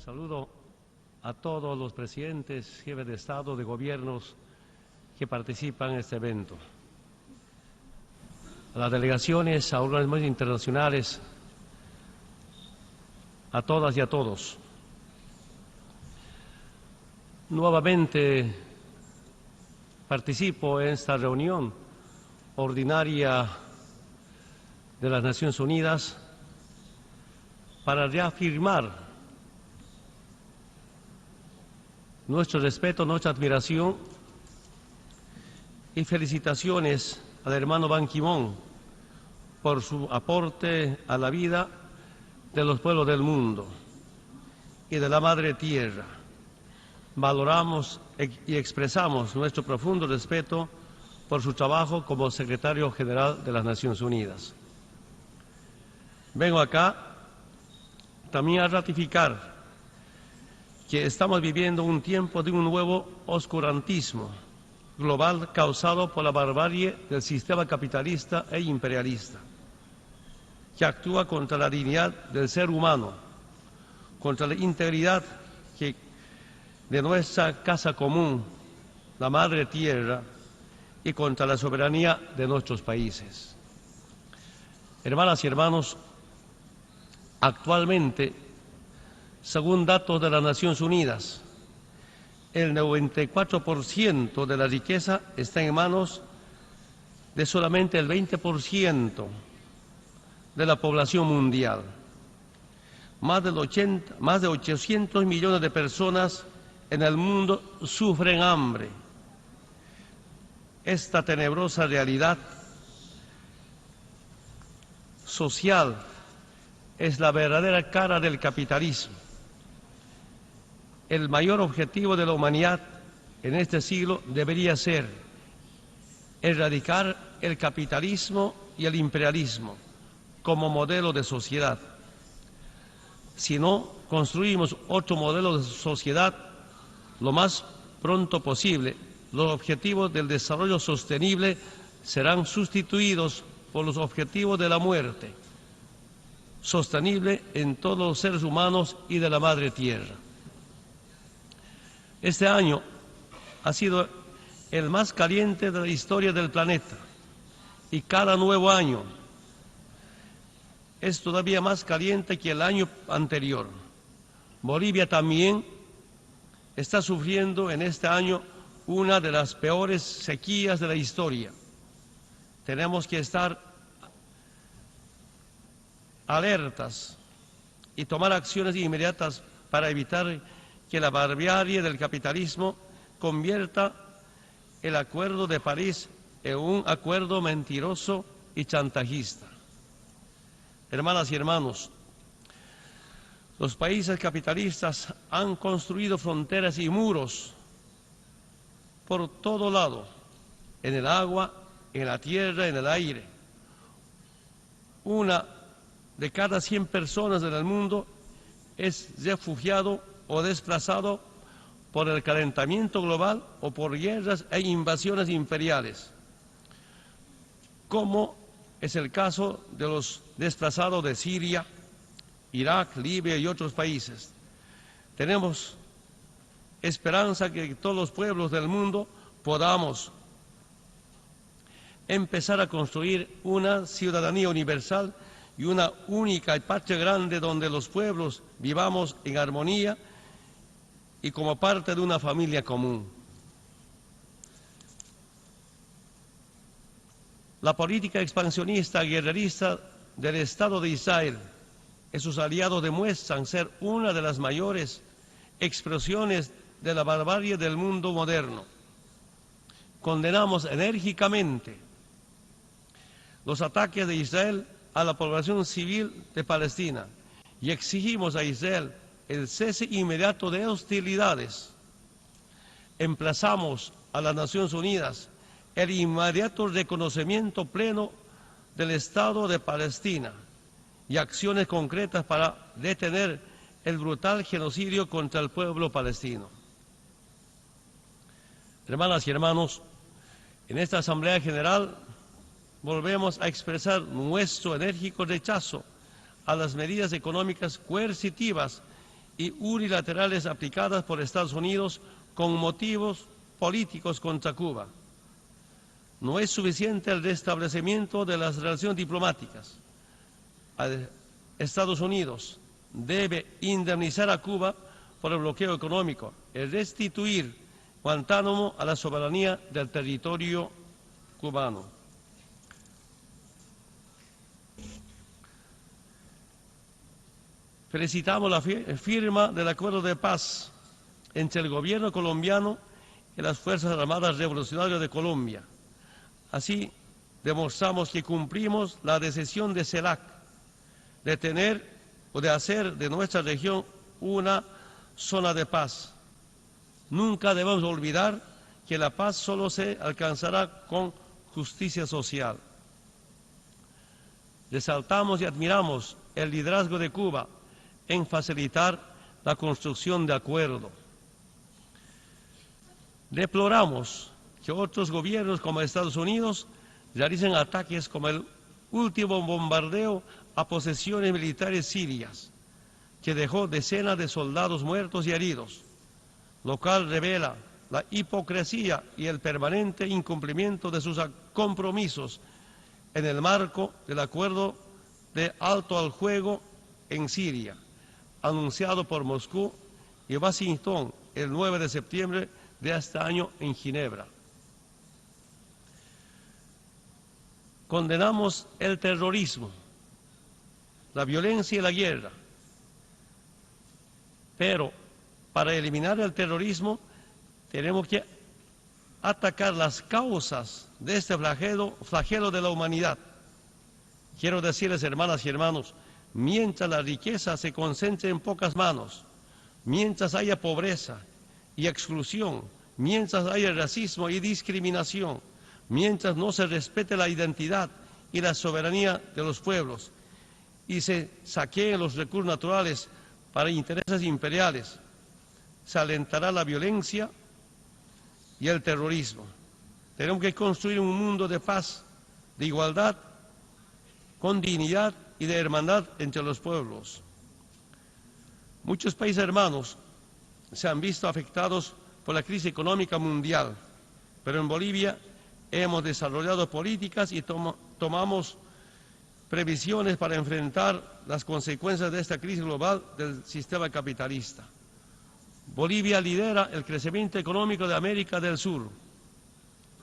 Saludo a todos los presidentes, jefes de Estado, de gobiernos que participan en este evento. A las delegaciones, a organismos internacionales, a todas y a todos. Nuevamente participo en esta reunión ordinaria de las Naciones Unidas para reafirmar nuestro respeto, nuestra admiración y felicitaciones al hermano Ban Ki-moon por su aporte a la vida de los pueblos del mundo y de la Madre Tierra. Valoramos y expresamos nuestro profundo respeto por su trabajo como secretario general de las Naciones Unidas. Vengo acá también a ratificar que estamos viviendo un tiempo de un nuevo oscurantismo global causado por la barbarie del sistema capitalista e imperialista, que actúa contra la dignidad del ser humano, contra la integridad de nuestra casa común, la Madre Tierra, y contra la soberanía de nuestros países. Hermanas y hermanos, actualmente, según datos de las Naciones Unidas, el 94% de la riqueza está en manos de solamente el 20% de la población mundial. Más de 800 millones de personas en el mundo sufren hambre. Esta tenebrosa realidad social es la verdadera cara del capitalismo. El mayor objetivo de la humanidad en este siglo debería ser erradicar el capitalismo y el imperialismo como modelo de sociedad. Si no construimos otro modelo de sociedad lo más pronto posible, los objetivos del desarrollo sostenible serán sustituidos por los objetivos de la muerte sostenible en todos los seres humanos y de la Madre Tierra. Este año ha sido el más caliente de la historia del planeta y cada nuevo año es todavía más caliente que el año anterior. Bolivia también está sufriendo en este año una de las peores sequías de la historia. Tenemos que estar alertas y tomar acciones inmediatas para evitar que la barbarie del capitalismo convierta el Acuerdo de París en un acuerdo mentiroso y chantajista. Hermanas y hermanos, los países capitalistas han construido fronteras y muros por todo lado, en el agua, en la tierra, en el aire. Una de cada 100 personas en el mundo es refugiado o desplazado por el calentamiento global o por guerras e invasiones imperiales, como es el caso de los desplazados de Siria, Irak, Libia y otros países. Tenemos esperanza que todos los pueblos del mundo podamos empezar a construir una ciudadanía universal y una única patria grande donde los pueblos vivamos en armonía y como parte de una familia común. La política expansionista guerrerista del Estado de Israel y sus aliados demuestran ser una de las mayores expresiones de la barbarie del mundo moderno. Condenamos enérgicamente los ataques de Israel a la población civil de Palestina y exigimos a Israel el cese inmediato de hostilidades. Emplazamos a las Naciones Unidas el inmediato reconocimiento pleno del Estado de Palestina y acciones concretas para detener el brutal genocidio contra el pueblo palestino. Hermanas y hermanos, en esta Asamblea General volvemos a expresar nuestro enérgico rechazo a las medidas económicas coercitivas y unilaterales aplicadas por Estados Unidos con motivos políticos contra Cuba. No es suficiente el restablecimiento de las relaciones diplomáticas. Estados Unidos debe indemnizar a Cuba por el bloqueo económico y restituir Guantánamo a la soberanía del territorio cubano. Felicitamos la firma del acuerdo de paz entre el gobierno colombiano y las Fuerzas Armadas Revolucionarias de Colombia. Así demostramos que cumplimos la decisión de CELAC de tener o de hacer de nuestra región una zona de paz. Nunca debemos olvidar que la paz solo se alcanzará con justicia social. Resaltamos y admiramos el liderazgo de Cuba en facilitar la construcción de acuerdo. Deploramos que otros gobiernos como Estados Unidos realicen ataques como el último bombardeo a posesiones militares sirias, que dejó decenas de soldados muertos y heridos, lo cual revela la hipocresía y el permanente incumplimiento de sus compromisos en el marco del acuerdo de alto al fuego en Siria, anunciado por Moscú y Washington el 9 de septiembre de este año en Ginebra. Condenamos el terrorismo, la violencia y la guerra, pero para eliminar el terrorismo tenemos que atacar las causas de este flagelo de la humanidad. Quiero decirles, hermanas y hermanos, mientras la riqueza se concentre en pocas manos, mientras haya pobreza y exclusión, mientras haya racismo y discriminación, mientras no se respete la identidad y la soberanía de los pueblos y se saqueen los recursos naturales para intereses imperiales, se alentará la violencia y el terrorismo. Tenemos que construir un mundo de paz, de igualdad, con dignidad y de hermandad entre los pueblos. Muchos países hermanos se han visto afectados por la crisis económica mundial, pero en Bolivia hemos desarrollado políticas y tomamos previsiones para enfrentar las consecuencias de esta crisis global del sistema capitalista. Bolivia lidera el crecimiento económico de América del Sur,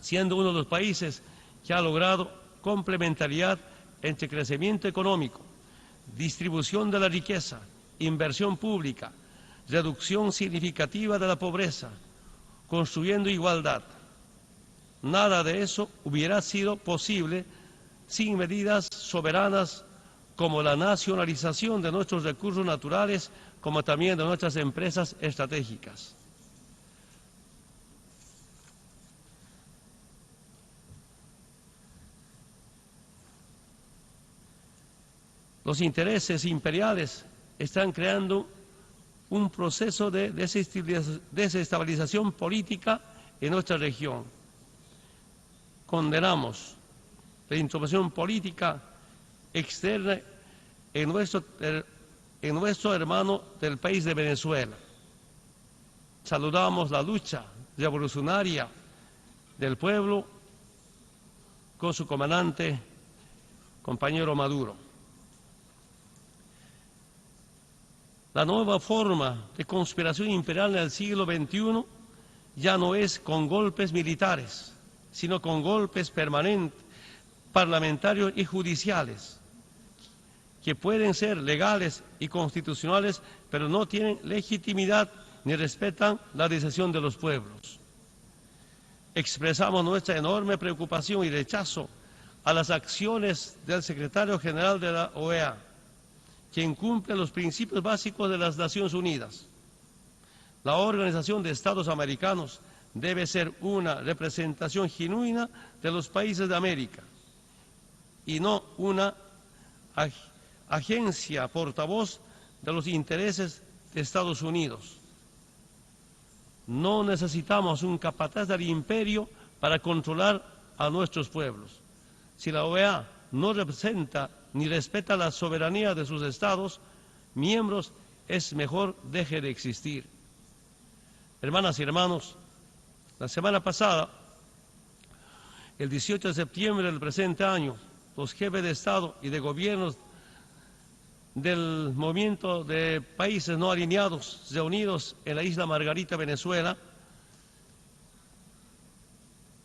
siendo uno de los países que ha logrado complementariedad entre crecimiento económico, distribución de la riqueza, inversión pública, reducción significativa de la pobreza, construyendo igualdad. Nada de eso hubiera sido posible sin medidas soberanas como la nacionalización de nuestros recursos naturales, como también de nuestras empresas estratégicas. Los intereses imperiales están creando un proceso de desestabilización política en nuestra región. Condenamos la intromisión política externa en nuestro hermano del país de Venezuela. Saludamos la lucha revolucionaria del pueblo con su comandante, compañero Maduro. La nueva forma de conspiración imperial en el siglo XXI ya no es con golpes militares, sino con golpes permanentes, parlamentarios y judiciales, que pueden ser legales y constitucionales, pero no tienen legitimidad ni respetan la decisión de los pueblos. Expresamos nuestra enorme preocupación y rechazo a las acciones del secretario general de la OEA, que incumple los principios básicos de las Naciones Unidas. La Organización de Estados Americanos debe ser una representación genuina de los países de América y no una agencia portavoz de los intereses de Estados Unidos. No necesitamos un capataz del imperio para controlar a nuestros pueblos. Si la OEA no representa ni respeta la soberanía de sus Estados miembros, es mejor deje de existir. Hermanas y hermanos, la semana pasada, el 18 de septiembre del presente año, los jefes de Estado y de gobiernos del movimiento de países no alineados reunidos en la isla Margarita, Venezuela,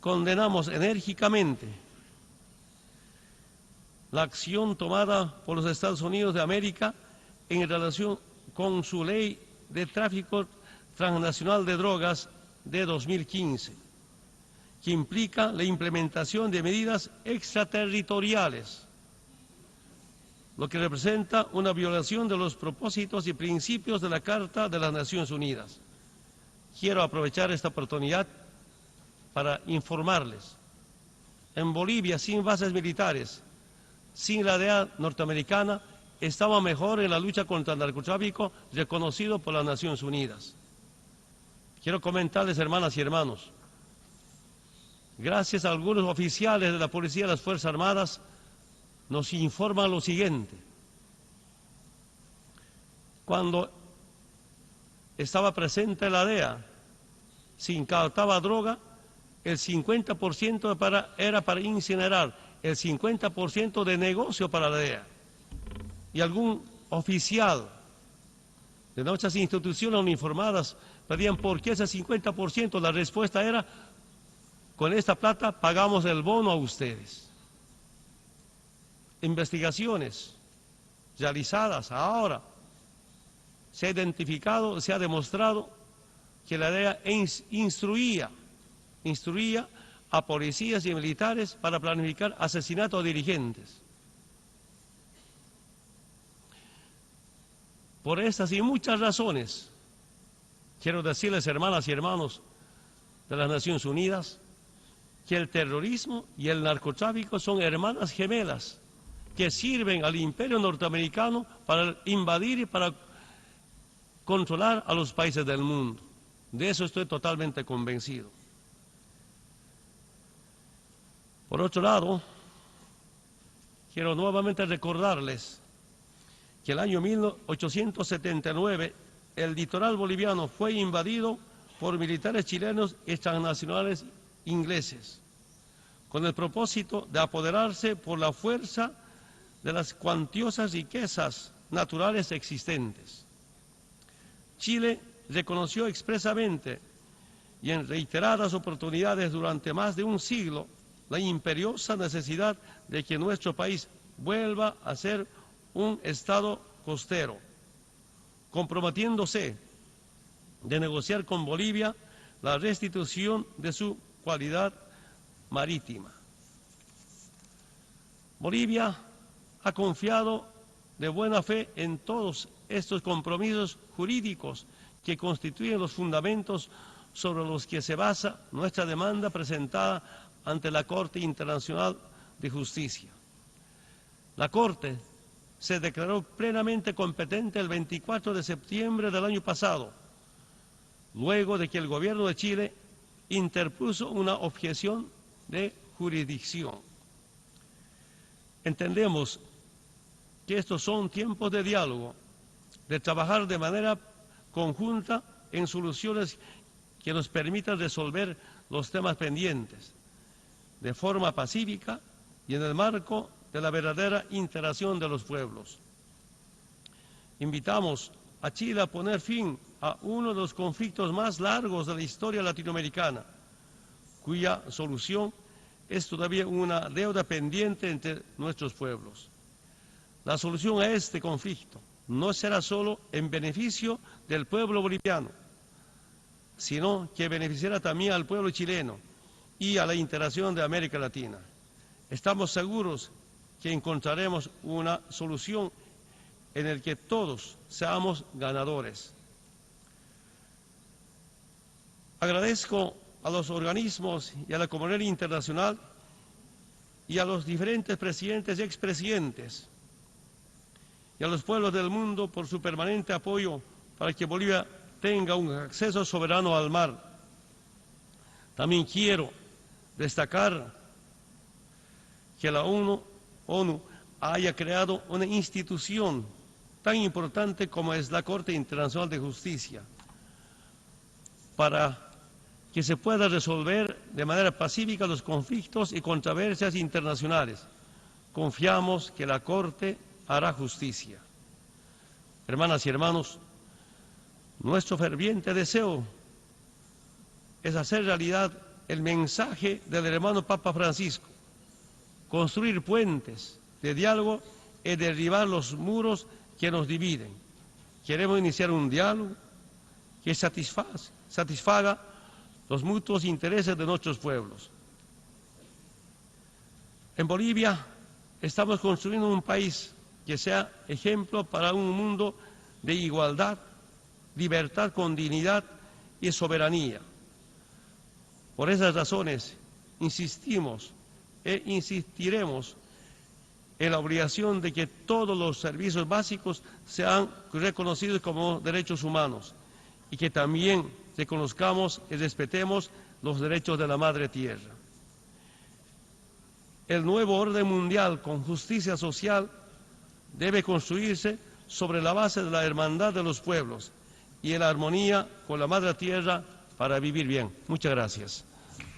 condenamos enérgicamente la acción tomada por los Estados Unidos de América en relación con su ley de tráfico transnacional de drogas de 2015, que implica la implementación de medidas extraterritoriales, lo que representa una violación de los propósitos y principios de la Carta de las Naciones Unidas. Quiero aprovechar esta oportunidad para informarles. En Bolivia, sin bases militares, sin la DEA norteamericana, estaba mejor en la lucha contra el narcotráfico, reconocido por las Naciones Unidas. Quiero comentarles, hermanas y hermanos, gracias a algunos oficiales de la Policía y las Fuerzas Armadas, nos informan lo siguiente. Cuando estaba presente la DEA, se incautaba droga, el 50% era para incinerar, el 50% de negocio para la DEA. Y algún oficial de nuestras instituciones uniformadas pedían por qué ese 50%, la respuesta era: con esta plata pagamos el bono a ustedes. Investigaciones realizadas ahora, se ha identificado, se ha demostrado que la DEA instruía a policías y militares para planificar asesinatos de dirigentes. Por estas y muchas razones, quiero decirles, hermanas y hermanos de las Naciones Unidas, que el terrorismo y el narcotráfico son hermanas gemelas que sirven al imperio norteamericano para invadir y para controlar a los países del mundo. De eso estoy totalmente convencido. Por otro lado, quiero nuevamente recordarles que el año 1879 el litoral boliviano fue invadido por militares chilenos y transnacionales ingleses, con el propósito de apoderarse por la fuerza de las cuantiosas riquezas naturales existentes. Chile reconoció expresamente y en reiteradas oportunidades durante más de un siglo la imperiosa necesidad de que nuestro país vuelva a ser un estado costero, comprometiéndose de negociar con Bolivia la restitución de su cualidad marítima. Bolivia ha confiado de buena fe en todos estos compromisos jurídicos que constituyen los fundamentos sobre los que se basa nuestra demanda presentada ante la Corte Internacional de Justicia. La Corte se declaró plenamente competente el 24 de septiembre del año pasado, luego de que el gobierno de Chile interpuso una objeción de jurisdicción. Entendemos que estos son tiempos de diálogo, de trabajar de manera conjunta en soluciones que nos permitan resolver los temas pendientes de forma pacífica y en el marco de la verdadera interacción de los pueblos. Invitamos a Chile a poner fin a uno de los conflictos más largos de la historia latinoamericana, cuya solución es todavía una deuda pendiente entre nuestros pueblos. La solución a este conflicto no será solo en beneficio del pueblo boliviano, sino que beneficiará también al pueblo chileno y a la interacción de América Latina. Estamos seguros que encontraremos una solución en la que todos seamos ganadores. Agradezco a los organismos y a la comunidad internacional y a los diferentes presidentes y expresidentes y a los pueblos del mundo por su permanente apoyo para que Bolivia tenga un acceso soberano al mar. También quiero destacar que la ONU haya creado una institución tan importante como es la Corte Internacional de Justicia, para que se pueda resolver de manera pacífica los conflictos y controversias internacionales. Confiamos que la Corte hará justicia. Hermanas y hermanos, nuestro ferviente deseo es hacer realidad el mensaje del hermano Papa Francisco, construir puentes de diálogo y derribar los muros que nos dividen. Queremos iniciar un diálogo que satisfaga los mutuos intereses de nuestros pueblos. En Bolivia estamos construyendo un país que sea ejemplo para un mundo de igualdad, libertad con dignidad y soberanía. Por esas razones insistimos e insistiremos en la obligación de que todos los servicios básicos sean reconocidos como derechos humanos y que también reconozcamos y respetemos los derechos de la Madre Tierra. El nuevo orden mundial con justicia social debe construirse sobre la base de la hermandad de los pueblos y en la armonía con la Madre Tierra para vivir bien. Muchas gracias.